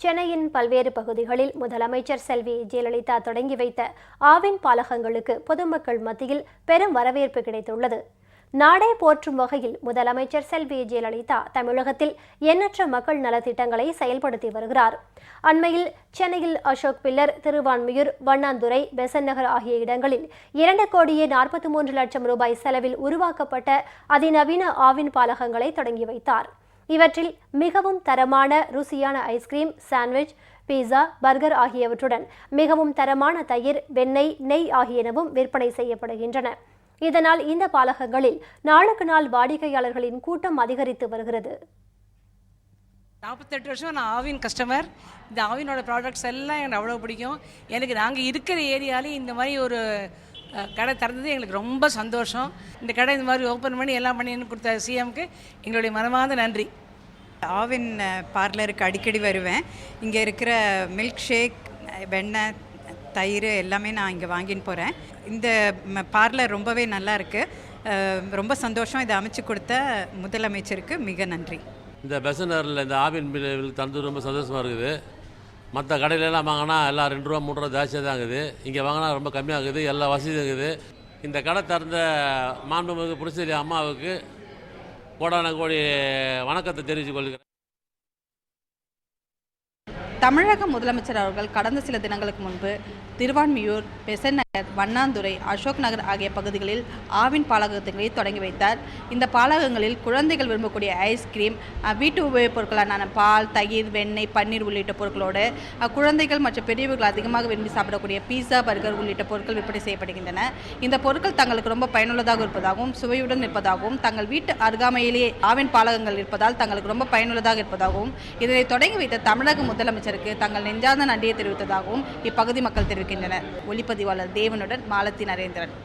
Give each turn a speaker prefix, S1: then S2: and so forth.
S1: சென்னையின் பல்வேறு பகுதிகளில் முதலமைச்சர் செல்வி ஜெயலலிதா தொடங்கி வைத்த ஆவின் பாலகங்களுக்கு பொதுமக்கள் மத்தியில் பெரும் வரவேற்பு கிடைத்துள்ளது. நாடே போற்றும் வகையில் முதலமைச்சர் செல்வி ஜெயலலிதா தமிழகத்தில் எண்ணற்ற மக்கள் நலத்திட்டங்களை செயல்படுத்தி வருகிறார். அண்மையில் சென்னையில் அசோக் பில்லர், திருவான்மியூர், வண்ணாந்துறை, பெசன்ட் நகர் ஆகிய இடங்களில் 2,43,00,000 ரூபாய் செலவில் உருவாக்கப்பட்ட அதிநவீன ஆவின் பாலகங்களை தொடங்கி வைத்தார். இவற்றில் மிகவும் தரமான ருசியான ஐஸ்கிரீம், சாண்ட்விச், பீஸா, பர்கர் ஆகியவற்றுடன் மிகவும் தரமான தயிர், வெண்ணெய், நெய் ஆகியனவும் விற்பனை செய்யப்படுகின்றன. இதனால் இந்த பாலகங்களில் நாளுக்கு நாள் வாடிக்கையாளர்களின் கூட்டம் அதிகரித்து வருகிறது.
S2: 48 வருஷம் நான் ஆவின் கஸ்டமர். இந்த ஆவினோட ப்ராடக்ட்ஸ் எல்லாம் எனக்கு அவ்வளோ பிடிக்கும். எனக்கு நாங்கள் இருக்கிற ஏரியாலே இந்த மாதிரி ஒரு கடை திறந்தது எங்களுக்கு ரொம்ப சந்தோஷம். இந்த கடை இந்த மாதிரி ஓப்பன் பண்ணி எல்லாம் பண்ணி கொடுத்த சிஎம்க்கு எங்களுடைய மனமார்ந்த நன்றி.
S3: ஆவின் பார்லருக்கு அடிக்கடி வருவேன். இங்கே இருக்கிற மில்க் ஷேக், வெண்ணெய், தயிர் எல்லாமே நான் இங்கே வாங்கின்னு போகிறேன். இந்த பார்லர் ரொம்பவே நல்லா இருக்குது. ரொம்ப சந்தோஷம். இதை அமைச்சு கொடுத்த முதலமைச்சருக்கு மிக நன்றி.
S4: இந்த பெசன்ட் நகரில் இந்த ஆவின் மில் தந்து ரொம்ப சந்தோஷமாக இருக்குது. மற்ற கடையிலலாம் வாங்கினா எல்லாம் 2 ரூபா 3 ரூபா ஜாஸ்தியாக தான் இருக்குது. இங்கே வாங்கினா ரொம்ப கம்மியாக இருக்குது. எல்லா வசதியும் இருக்குது. இந்த கடை திறந்த மாண்புமிகு புரட்சியாளி அம்மாவுக்கு கோடான கோடி வணக்கத்தை தெரிவித்துக் கொள்கிறேன்.
S5: தமிழக முதலமைச்சர் அவர்கள் கடந்த சில தினங்களுக்கு முன்பு திருவான்மியூர், பெசன்ட் நகர், வண்ணாந்துறை, அசோக் நகர் ஆகிய பகுதிகளில் ஆவின் பாலகங்களை தொடங்கி வைத்தார். இந்த பாலகங்களில் குழந்தைகள் விரும்பக்கூடிய ஐஸ்கிரீம், வீட்டு உபயோகப் பொருட்களான பால், தயிர், வெண்ணெய், பன்னீர் உள்ளிட்ட பொருட்களோடு குழந்தைகள் மற்றும் பெரியவர்கள் அதிகமாக விரும்பி சாப்பிடக்கூடிய பீஸா, பர்கர் உள்ளிட்ட பொருட்கள் விற்பனை செய்யப்படுகின்றன. இந்த பொருட்கள் தங்களுக்கு ரொம்ப பயனுள்ளதாக இருப்பதாகவும் சுவையுடன் இருப்பதாகவும் தங்கள் வீட்டு அருகாமையிலேயே ஆவின் பாலகங்கள் இருப்பதால் தங்களுக்கு ரொம்ப பயனுள்ளதாக இருப்பதாகவும் இதனை தொடங்கி வைத்த தமிழக முதலமைச்சருக்கு தங்கள் நெஞ்சார்ந்த நன்றியை தெரிவித்ததாகவும் இப்பகுதி மக்கள் தெரிவிக்கின்றனர். ஒளிப்பதிவாளர் தேவனுடன் மாலத்தி நரேந்திரன்.